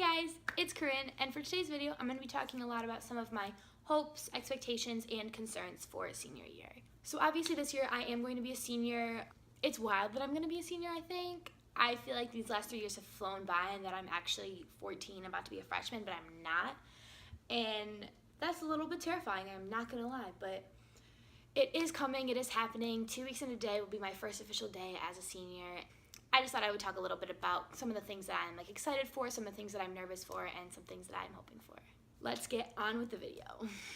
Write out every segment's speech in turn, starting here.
guys, it's Corinne, and for today's video, I'm going to be talking a lot about some of my hopes, expectations, and concerns for senior year. So obviously this year I am going to be a senior. It's wild that I'm going to be a senior, I think. I feel like these last 3 years have flown by and that I'm actually 14, about to be a freshman, but I'm not. And that's a little bit terrifying, I'm not going to lie, but it is coming, it is happening. 2 weeks in a day will be my first official day as a senior. I just thought I would talk a little bit about some of the things that I'm excited for, some of the things that I'm nervous for, and some things that I'm hoping for. Let's get on with the video.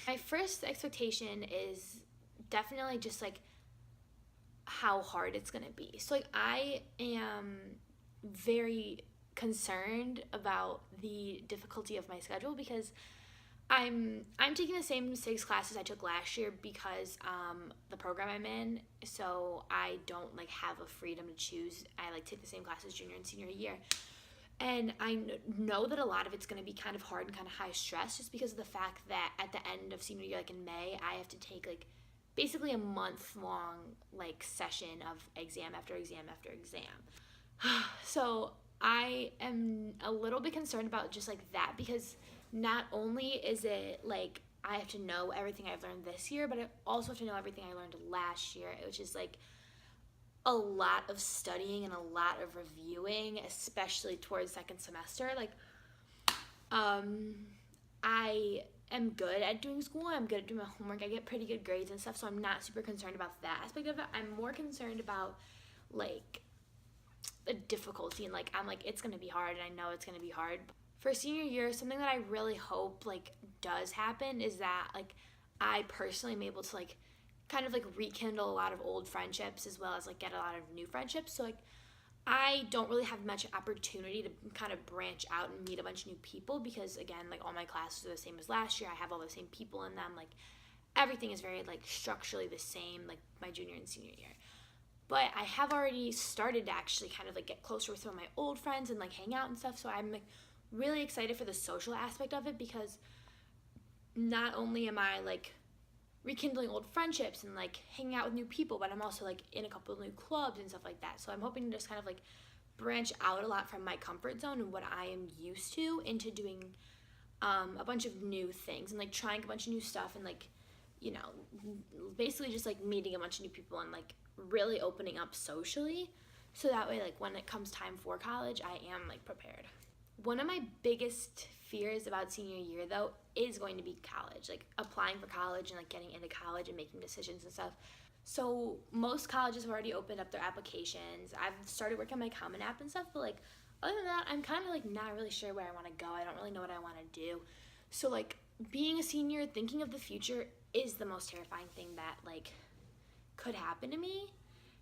My first expectation is definitely just how hard it's gonna be. So I am very concerned about the difficulty of my schedule because I'm taking the same 6 classes I took last year because the program I'm in, so I don't have a freedom to choose. I take the same classes junior and senior year, and I know that a lot of it's going to be kind of hard and kind of high stress just because of the fact that at the end of senior year, in May, I have to take basically a month-long session of exam after exam after exam. So I am a little bit concerned about just that because not only is it I have to know everything I've learned this year, but I also have to know everything I learned last year, which is a lot of studying and a lot of reviewing, especially towards second semester. I am good at doing school, I'm good at doing my homework, I get pretty good grades and stuff, so I'm not super concerned about that aspect of it. I'm more concerned about the difficulty, and I'm it's gonna be hard, and I know it's gonna be hard. For senior year, something that I really hope does happen is that I personally am able to kind of rekindle a lot of old friendships as well as get a lot of new friendships. So I don't really have much opportunity to kind of branch out and meet a bunch of new people because again, all my classes are the same as last year. I have all the same people in them. Everything is very structurally the same my junior and senior year. But I have already started to actually kind of get closer with some of my old friends and hang out and stuff. So I'm really excited for the social aspect of it because not only am I rekindling old friendships and hanging out with new people, but I'm also in a couple of new clubs and stuff like that. So I'm hoping to just kind of branch out a lot from my comfort zone and what I am used to into doing a bunch of new things and trying a bunch of new stuff and basically just meeting a bunch of new people and really opening up socially, so that way when it comes time for college, I am prepared. One of my biggest fears about senior year though is going to be college, applying for college and getting into college and making decisions and stuff. So most colleges have already opened up their applications. I've started working on my Common App and stuff, but other than that, I'm kind of not really sure where I want to go. I don't really know what I want to do. So being a senior, thinking of the future is the most terrifying thing that could happen to me,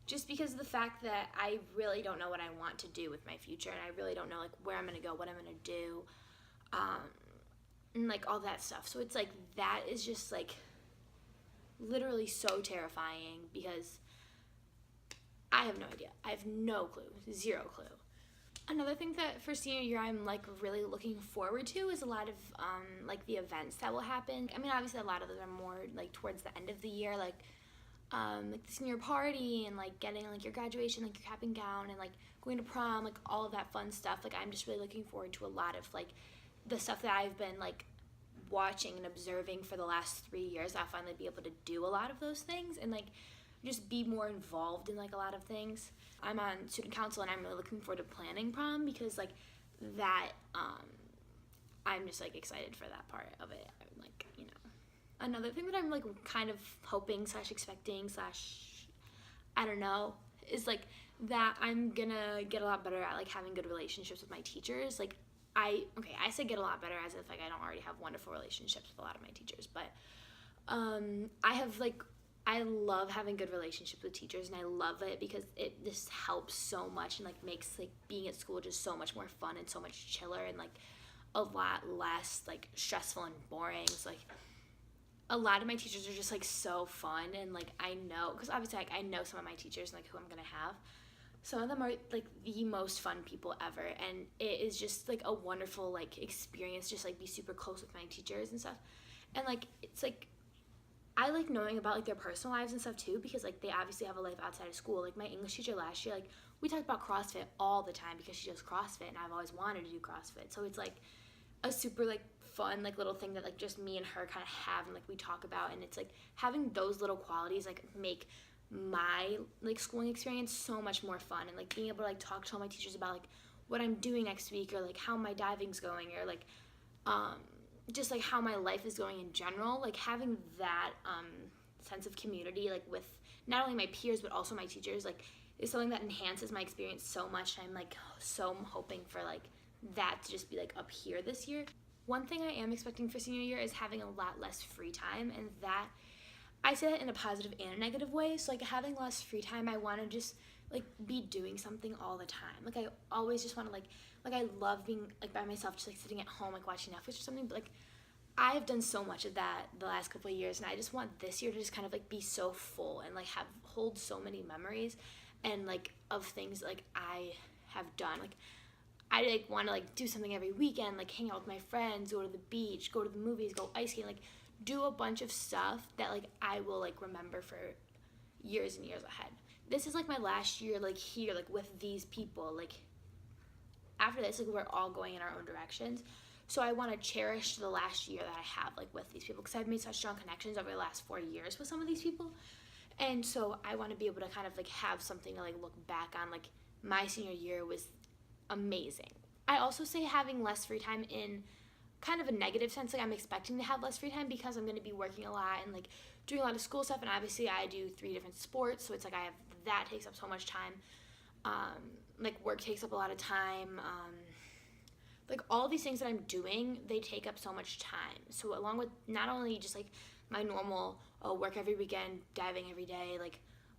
just because of the fact that I really don't know what I want to do with my future, and I really don't know where I'm gonna go, what I'm gonna do, and all that stuff. So it's that is just literally so terrifying because I have no idea. I have no clue, 0 clue. Another thing that for senior year I'm really looking forward to is a lot of the events that will happen. I mean, obviously a lot of those are more towards the end of the year, the senior party and getting your graduation, your cap and gown, and going to prom, all of that fun stuff. I'm just really looking forward to a lot of the stuff that I've been watching and observing for the last 3 years. I'll finally be able to do a lot of those things and just be more involved in a lot of things. I'm on student council and I'm really looking forward to planning prom because that I'm just excited for that part of it. Another thing that I'm kind of hoping / expecting / I don't know is that I'm gonna get a lot better at having good relationships with my teachers. I say get a lot better as if I don't already have wonderful relationships with a lot of my teachers, but I love having good relationships with teachers, and I love it because it just helps so much and makes being at school just so much more fun and so much chiller and a lot less stressful and boring. So a lot of my teachers are just so fun, and I know, because obviously I know some of my teachers and who I'm gonna have. Some of them are the most fun people ever, and it is just a wonderful experience just be super close with my teachers and stuff. And it's I like knowing about like their personal lives and stuff too, because like they obviously have a life outside of school. Like my English teacher last year, like we talk about CrossFit all the time because she does CrossFit and I've always wanted to do CrossFit. So it's like a super like fun like little thing that like just me and her kind of have and like we talk about, and it's like having those little qualities like make my like schooling experience so much more fun, and like being able to like talk to all my teachers about like what I'm doing next week, or like how my diving's going, or like just like how my life is going in general, like having that sense of community like with not only my peers but also my teachers like is something that enhances my experience so much. I'm like so hoping for like that to just be like up here this year. One thing I am expecting for senior year is having a lot less free time, and that I say that in a positive and a negative way. So like having less free time, I want to just like be doing something all the time. Like I always just want to like I love being like by myself, just like sitting at home like watching Netflix or something, but like I have done so much of that the last couple of years, and I just want this year to just kind of like be so full and like hold so many memories and like of things like I have done. Like I like want to like do something every weekend, like hang out with my friends, go to the beach, go to the movies, go ice skating, like do a bunch of stuff that like I will like remember for years and years ahead. This is like my last year like here like with these people. Like after this like we're all going in our own directions. So I want to cherish the last year that I have like with these people, because I've made such strong connections over the last 4 years with some of these people. And so I want to be able to kind of like have something to like look back on. Like my senior year was amazing. I also say having less free time in kind of a negative sense. Like I'm expecting to have less free time because I'm going to be working a lot and like doing a lot of school stuff, and obviously I do 3 different sports, so it's like I have that takes up so much time. Like work takes up a lot of time. Like all these things that I'm doing, they take up so much time. So along with not only just like my normal work every weekend, diving every day, like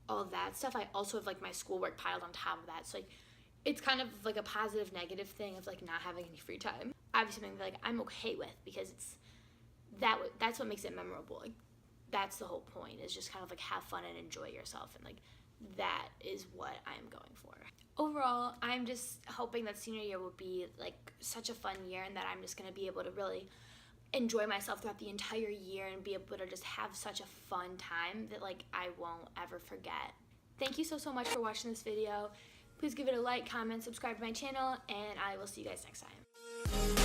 all of that stuff, I also have like my schoolwork piled on top of that. So like it's kind of like a positive negative thing of like not having any free time. Obviously something that like I'm okay with, because it's that's what makes it memorable. Like that's the whole point, is just kind of like have fun and enjoy yourself, and like that is what I'm going for. Overall, I'm just hoping that senior year will be like such a fun year, and that I'm just going to be able to really enjoy myself throughout the entire year and be able to just have such a fun time that like I won't ever forget. Thank you so much for watching this video. Please give it a like, comment, subscribe to my channel, and I will see you guys next time.